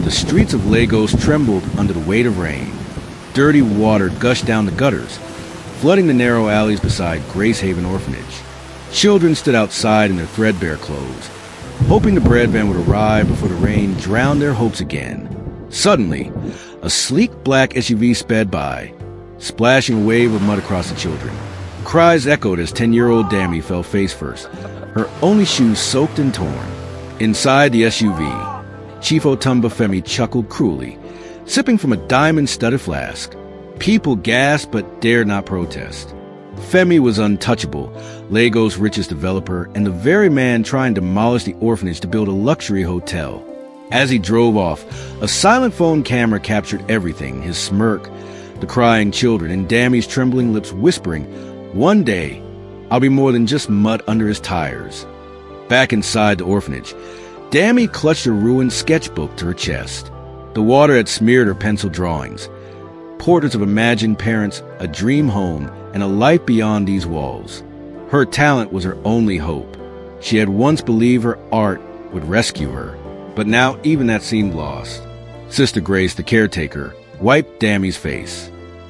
The streets of Lagos trembled under the weight of rain. Dirty water gushed down the gutters, flooding the narrow alleys beside Gracehaven Orphanage. Children stood outside in their threadbare clothes, hoping the bread van would arrive before the rain drowned their hopes again. Suddenly, a sleek black SUV sped by, splashing a wave of mud across the children. Cries echoed as 10-year-old Dammy fell face first, her only shoes soaked and torn. Inside the SUV, Chief Otumba Femi chuckled cruelly, sipping from a diamond-studded flask. People gasped but dared not protest. Femi was untouchable, Lagos' richest developer, and the very man trying to demolish the orphanage to build a luxury hotel. As he drove off, a silent phone camera captured everything, his smirk, the crying children, and Dammy's trembling lips whispering, "One day, I'll be more than just mud under his tires." Back inside the orphanage, Dammy clutched a ruined sketchbook to her chest. The water had smeared her pencil drawings, portraits of imagined parents, a dream home, and a life beyond these walls. Her talent was her only hope. She had once believed her art would rescue her, but now even that seemed lost. Sister Grace, the caretaker, wiped Dammy's face.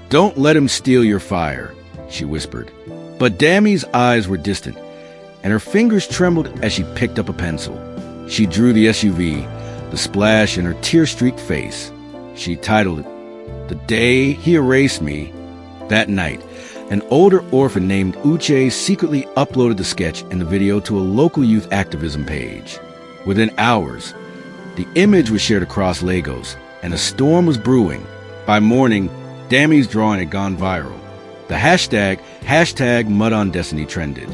"Don't let him steal your fire," she whispered. But Dammy's eyes were distant, and her fingers trembled as she picked up a pencil. She drew the SUV, the splash in her tear-streaked face. She titled it, "The Day He Erased Me." That night, an older orphan named Uche secretly uploaded the sketch and the video to a local youth activism page. Within hours, the image was shared across Lagos, and a storm was brewing. By morning, Dammy's drawing had gone viral. The hashtag #MudOnDestiny trended.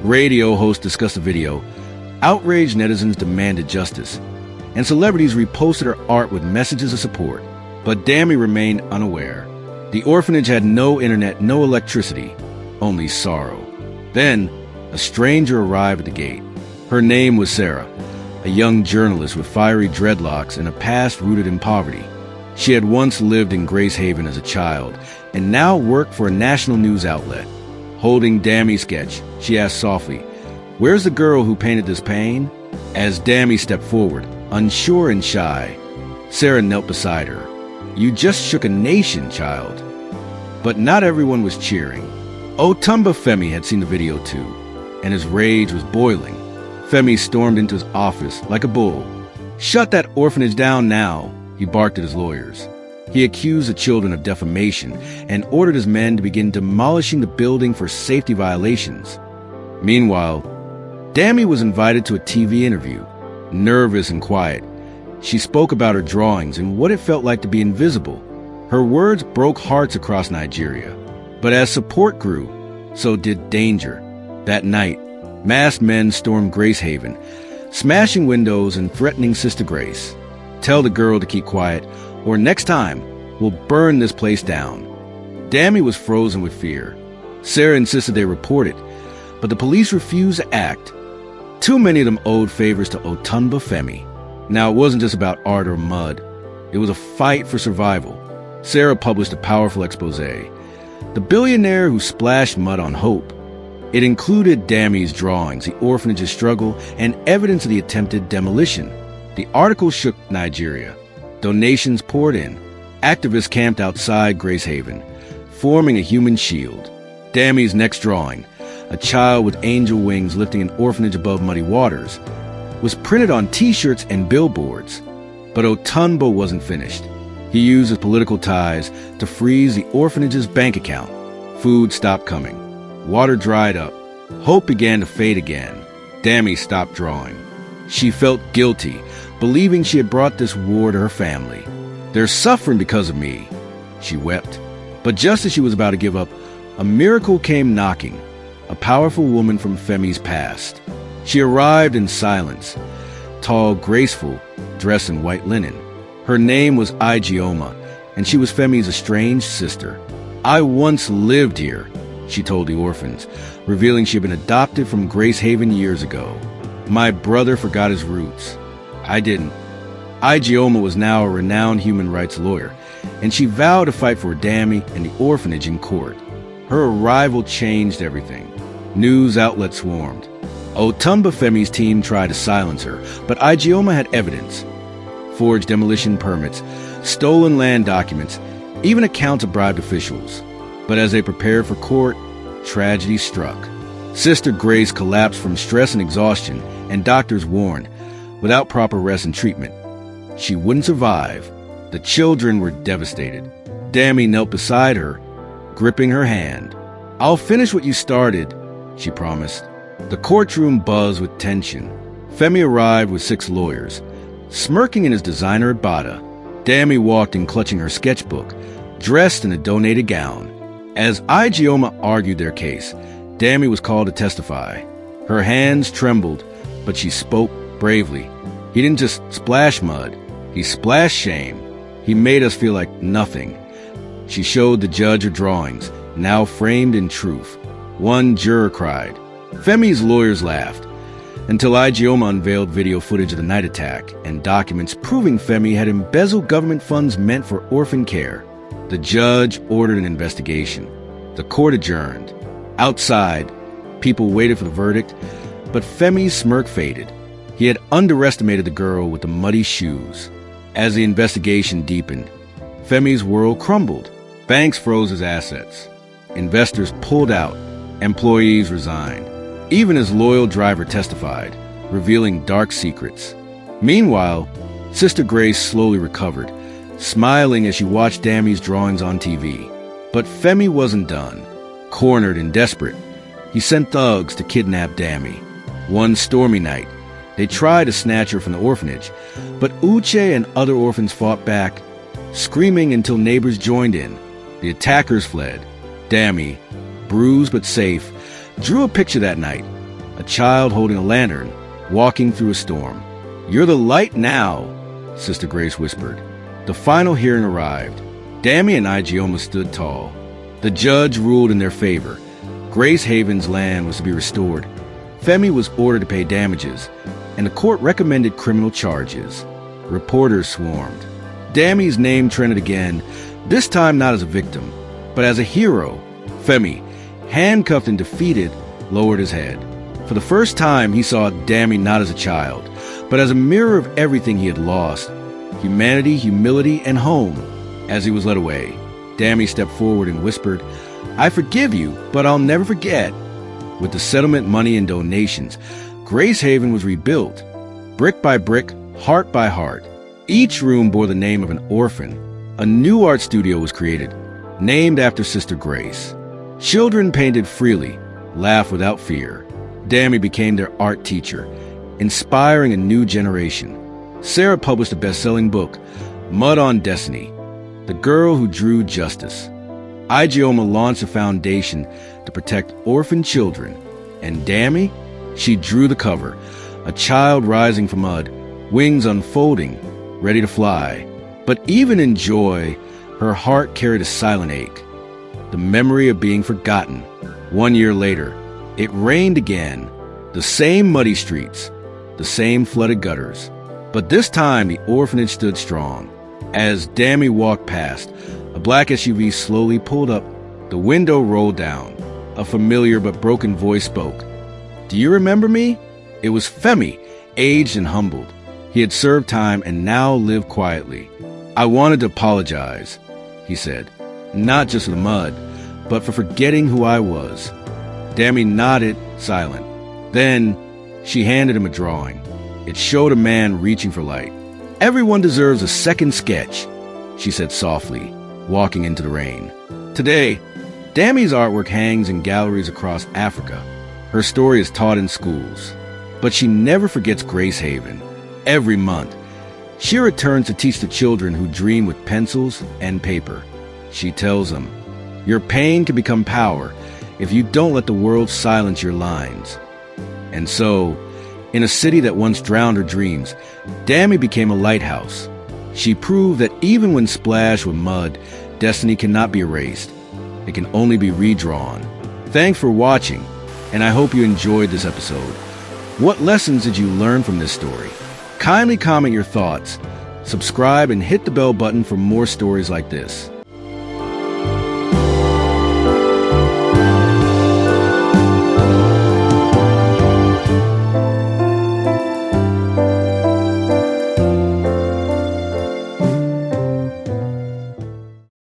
Radio hosts discussed the video. Outraged netizens demanded justice, and celebrities reposted her art with messages of support. But Dammy remained unaware. The orphanage had no internet, no electricity, only sorrow. Then, a stranger arrived at the gate. Her name was Sarah, a young journalist with fiery dreadlocks and a past rooted in poverty. She had once lived in Gracehaven as a child and now worked for a national news outlet. Holding Dammy's sketch, she asked softly, "Where's the girl who painted this pain?" As Dammy stepped forward, unsure and shy, Sarah knelt beside her. "You just shook a nation, child." But not everyone was cheering. Otumba Femi had seen the video too, and his rage was boiling. Femi stormed into his office like a bull. "Shut that orphanage down now," he barked at his lawyers. He accused the children of defamation and ordered his men to begin demolishing the building for safety violations. Meanwhile, Dammy was invited to a TV interview. Nervous and quiet, she spoke about her drawings and what it felt like to be invisible. Her words broke hearts across Nigeria. But as support grew, so did danger. That night, masked men stormed Gracehaven, smashing windows and threatening Sister Grace. "Tell the girl to keep quiet, or next time, we'll burn this place down." Dammy was frozen with fear. Sarah insisted they report it, but the police refused to act. Too many of them owed favors to Otumba Femi. Now, it wasn't just about art or mud. It was a fight for survival. Sarah published a powerful expose, "The Billionaire Who Splashed Mud on Hope." It included Dammy's drawings, the orphanage's struggle, and evidence of the attempted demolition. The article shook Nigeria. Donations poured in. Activists camped outside Gracehaven, forming a human shield. Dammy's next drawing, a child with angel wings lifting an orphanage above muddy waters, was printed on T-shirts and billboards. But Otumba wasn't finished. He used his political ties to freeze the orphanage's bank account. Food stopped coming. Water dried up. Hope began to fade again. Dammy stopped drawing. She felt guilty, believing she had brought this war to her family. "They're suffering because of me," she wept. But just as she was about to give up, a miracle came knocking. A powerful woman from Femi's past. She arrived in silence, tall, graceful, dressed in white linen. Her name was Ijeoma, and she was Femi's estranged sister. "I once lived here," she told the orphans, revealing she had been adopted from Gracehaven years ago. "My brother forgot his roots. I didn't." Ijeoma was now a renowned human rights lawyer, and she vowed to fight for Dammy and the orphanage in court. Her arrival changed everything. News outlets swarmed. Otumba Femi's team tried to silence her, but Ijeoma had evidence. forged demolition permits, stolen land documents, even accounts of bribed officials. But as they prepared for court, tragedy struck. Sister Grace collapsed from stress and exhaustion, and doctors warned, without proper rest and treatment, she wouldn't survive. The children were devastated. Dammy knelt beside her, gripping her hand. "I'll finish what you started," she promised. The courtroom buzzed with tension. Femi arrived with 6 lawyers. Smirking in his designer Bata, Dammy walked in clutching her sketchbook, dressed in a donated gown. As Ijeoma argued their case, Dammy was called to testify. Her hands trembled, but she spoke bravely. "He didn't just splash mud. He splashed shame. He made us feel like nothing." She showed the judge her drawings, now framed in truth. One juror cried. Femi's lawyers laughed, until Ijeoma unveiled video footage of the night attack and documents proving Femi had embezzled government funds meant for orphan care. The judge ordered an investigation. The court adjourned. Outside, people waited for the verdict, but Femi's smirk faded. He had underestimated the girl with the muddy shoes. As the investigation deepened, Femi's world crumbled. Banks froze his assets. Investors pulled out. Employees resigned. Even his loyal driver testified, revealing dark secrets. Meanwhile, Sister Grace slowly recovered, smiling as she watched Dammy's drawings on TV. But Femi wasn't done. Cornered and desperate, he sent thugs to kidnap Dammy. One stormy night, they tried to snatch her from the orphanage, but Uche and other orphans fought back, screaming until neighbors joined in. The attackers fled. Dammy, bruised but safe, drew a picture that night, a child holding a lantern, walking through a storm. "You're the light now," Sister Grace whispered. The final hearing arrived. Dammy and Ijeoma stood tall. The judge ruled in their favor. Grace Haven's land was to be restored. Femi was ordered to pay damages, and the court recommended criminal charges. Reporters swarmed. Dammy's name trended again, this time not as a victim, but as a hero. Femi, handcuffed and defeated, lowered his head. For the first time, he saw Dammy not as a child, but as a mirror of everything he had lost: humanity, humility, and home. As he was led away, Dammy stepped forward and whispered, "I forgive you, but I'll never forget." With the settlement money and donations, Grace Haven was rebuilt, brick by brick, heart by heart. Each room bore the name of an orphan. A new art studio was created, named after Sister Grace. Children painted freely, laughed without fear. Dammy became their art teacher, inspiring a new generation. Sarah published a best-selling book, Mud on Destiny, The Girl Who Drew Justice. Ijeoma launched a foundation to protect orphan children. And Dammy? She drew the cover, a child rising from mud, wings unfolding, ready to fly. But even in joy, her heart carried a silent ache. The memory of being forgotten. 1 year later, it rained again. The same muddy streets, the same flooded gutters. But this time, the orphanage stood strong. As Dammy walked past, a black SUV slowly pulled up. The window rolled down. A familiar but broken voice spoke. "Do you remember me?" It was Femi, aged and humbled. He had served time and now lived quietly. "I wanted to apologize," he said, "not just for the mud, but for forgetting who I was." Dammy nodded, silent. Then she handed him a drawing. It showed a man reaching for light. "Everyone deserves a second sketch," she said softly, walking into the rain. Today, Dammy's artwork hangs in galleries across Africa. Her story is taught in schools. But she never forgets Grace Haven. Every month, she returns to teach the children who dream with pencils and paper. She tells them, "Your pain can become power if you don't let the world silence your lines." And so, in a city that once drowned her dreams, Dammy became a lighthouse. She proved that even when splashed with mud, destiny cannot be erased. It can only be redrawn. Thanks for watching, and I hope you enjoyed this episode. What lessons did you learn from this story? Kindly comment your thoughts, subscribe, and hit the bell button for more stories like this.